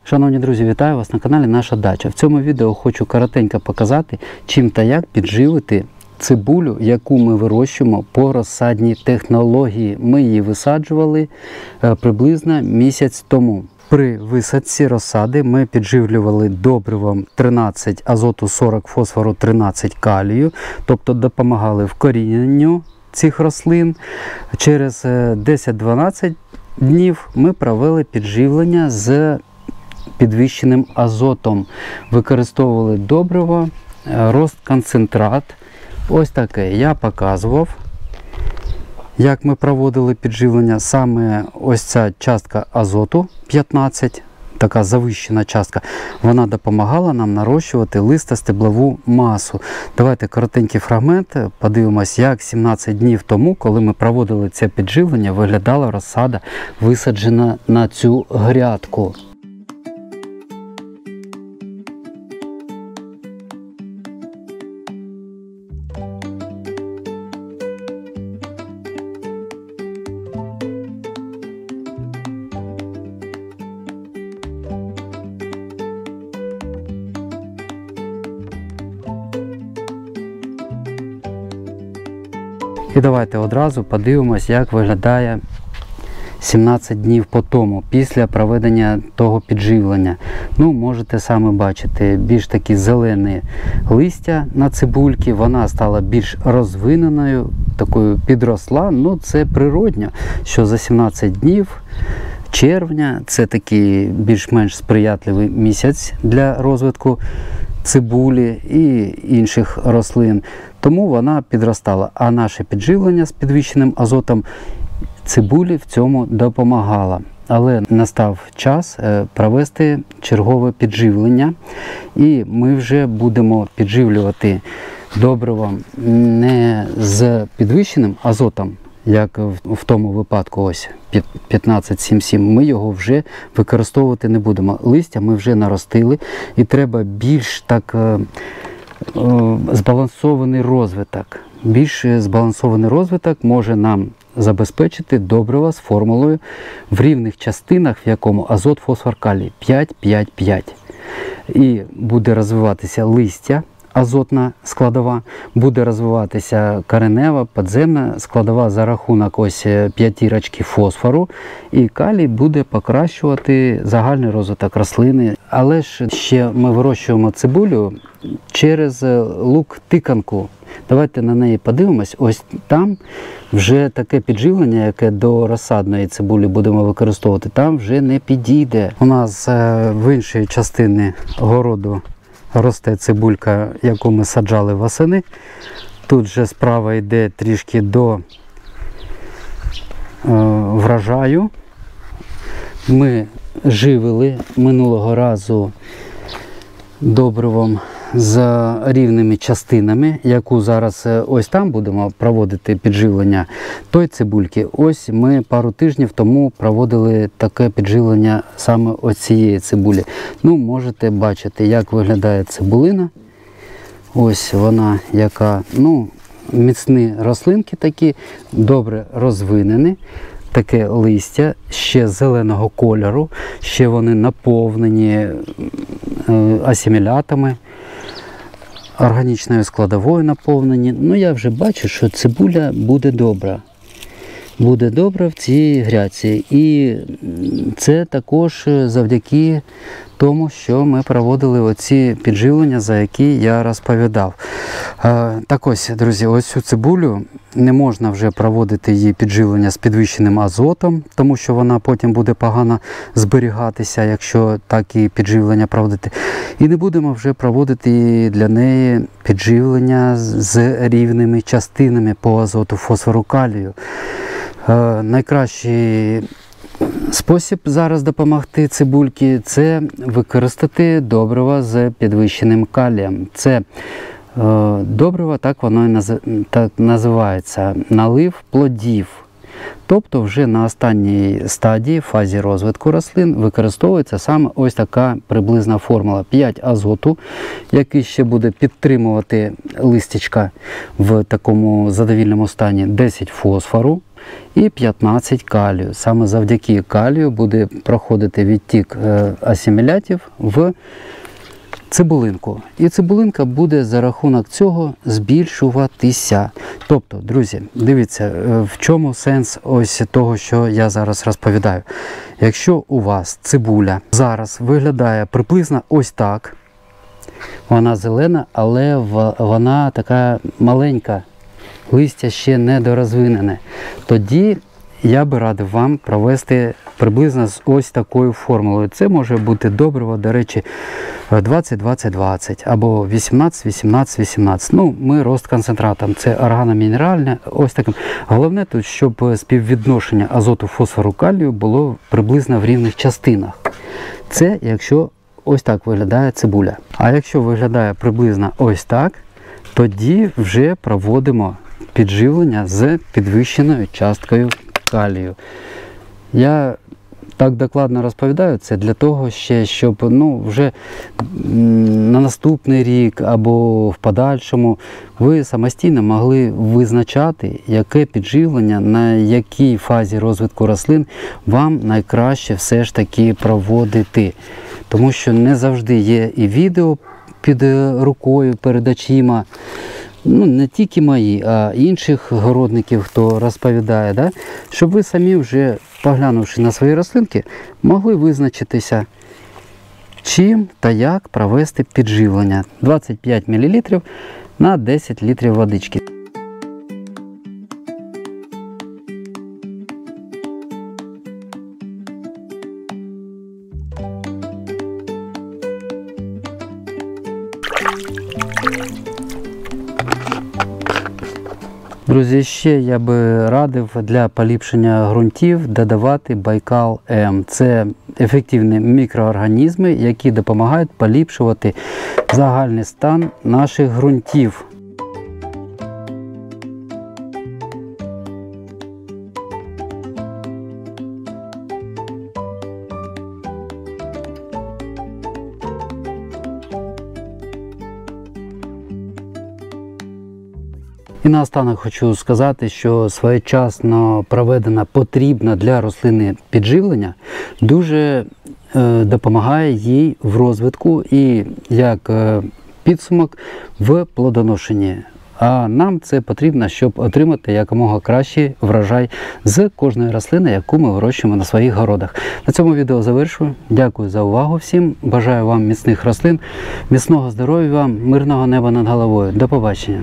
Шановні друзі, вітаю вас на каналі Наша Дача. В цьому відео хочу коротенько показати, чим та як підживити цибулю, яку ми вирощуємо по розсадній технології. Ми її висаджували приблизно місяць тому. При висадці розсади ми підживлювали добривом 13 азоту 40, фосфору 13 калію, тобто допомагали вкоріненню цих рослин. Через 10-12 днів ми провели підживлення з підвищеним азотом. Використовували добриво, розконцентрат. Ось таке я показував, як ми проводили підживлення. Саме ось ця частка азоту 15, така завищена частка, вона допомагала нам нарощувати листостеблову масу. Давайте коротенький фрагмент подивимось, як 17 днів тому, коли ми проводили це підживлення, виглядала розсада, висаджена на цю грядку. І давайте одразу подивимось, як виглядає 17 днів по тому, після проведення того підживлення. Ну, можете самі бачити, більш такі зелені листя на цибульці, вона стала більш розвиненою, такою підросла. Ну, це природньо, що за 17 днів червня, це такий більш-менш сприятливий місяць для розвитку цибулі і інших рослин. Тому вона підростала, а наше підживлення з підвищеним азотом цибулі в цьому допомагало. Але настав час провести чергове підживлення, і ми вже будемо підживлювати добривом не з підвищеним азотом, як в тому випадку, ось 15-7-7, ми його вже використовувати не будемо. Листя ми вже наростили, і треба більш так збалансований розвиток. Більш збалансований розвиток може нам забезпечити добриво з формулою в рівних частинах, в якому азот, фосфор, калій 5-5-5. І буде розвиватися листя, азотна складова, буде розвиватися коренева, підземна складова за рахунок ось п'ятірочки фосфору, і калій буде покращувати загальний розвиток рослини. Але ж ще ми вирощуємо цибулю через лук-тиканку. Давайте на неї подивимось. Ось там вже таке підживлення, яке до розсадної цибулі будемо використовувати, там вже не підійде. У нас в іншій частині городу росте цибулька, яку ми саджали восени. Тут же справа йде трішки до врожаю. Ми живили минулого разу добривом з рівними частинами, яку зараз ось там будемо проводити підживлення той цибульки. Ось ми пару тижнів тому проводили таке підживлення саме ось цієї цибулі. Ну, можете бачити, як виглядає цибулина. Ось вона яка, ну, міцні рослинки такі, добре розвинені. Таке листя, ще зеленого кольору, ще вони наповнені асимілятами, органічною складовою наповнені. Ну, я вже бачу, що цибуля буде добра. Буде добра в цій грядці. І це також завдяки тому, що ми проводили оці підживлення, за які я розповідав. Так ось, друзі, ось цю цибулю не можна вже проводити її підживлення з підвищеним азотом, тому що вона потім буде погано зберігатися, якщо так і підживлення проводити. І не будемо вже проводити для неї підживлення з рівними частинами по азоту, фосфору, калію. Найкращий спосіб зараз допомогти цибульці – це використати добриво з підвищеним калієм. Це добриво, так воно і так називається, налив плодів. Тобто вже на останній стадії, фазі розвитку рослин, використовується саме ось така приблизна формула. 5 азоту, який ще буде підтримувати листячка в такому задовільному стані, 10 фосфору, і 15 калію. Саме завдяки калію буде проходити відтік асимілятів в цибулинку. І цибулинка буде за рахунок цього збільшуватися. Тобто, друзі, дивіться, в чому сенс ось того, що я зараз розповідаю. Якщо у вас цибуля зараз виглядає приблизно ось так, вона зелена, але вона така маленька, листя ще недорозвинене, тоді я би радив вам провести приблизно з ось такою формулою. Це може бути добриво, до речі, 20-20-20 або 18-18-18. Ну, ми рост концентратом, це органомінеральне, ось таким. Головне тут, щоб співвідношення азоту, фосфору, калію було приблизно в рівних частинах. Це якщо ось так виглядає цибуля. А якщо виглядає приблизно ось так, тоді вже проводимо підживлення з підвищеною часткою калію. Я так докладно розповідаю це для того, щоб вже на наступний рік або в подальшому ви самостійно могли визначати, яке підживлення, на якій фазі розвитку рослин вам найкраще все ж таки проводити. Тому що не завжди є і відео під рукою, перед очима. Не тільки мої, а інших городників, хто розповідає, да? Щоб ви самі вже, поглянувши на свої рослинки, могли визначитися, чим та як провести підживлення. 25 мл на 10 літрів водички. Друзі, ще я би радив для поліпшення ґрунтів додавати Байкал М. Це ефективні мікроорганізми, які допомагають поліпшувати загальний стан наших ґрунтів. І наостанок хочу сказати, що своєчасно проведена потрібна для рослини підживлення дуже допомагає їй в розвитку і як підсумок в плодоношенні. А нам це потрібно, щоб отримати якомога кращий врожай з кожної рослини, яку ми вирощуємо на своїх городах. На цьому відео завершую. Дякую за увагу всім. Бажаю вам міцних рослин, міцного здоров'я вам, мирного неба над головою. До побачення.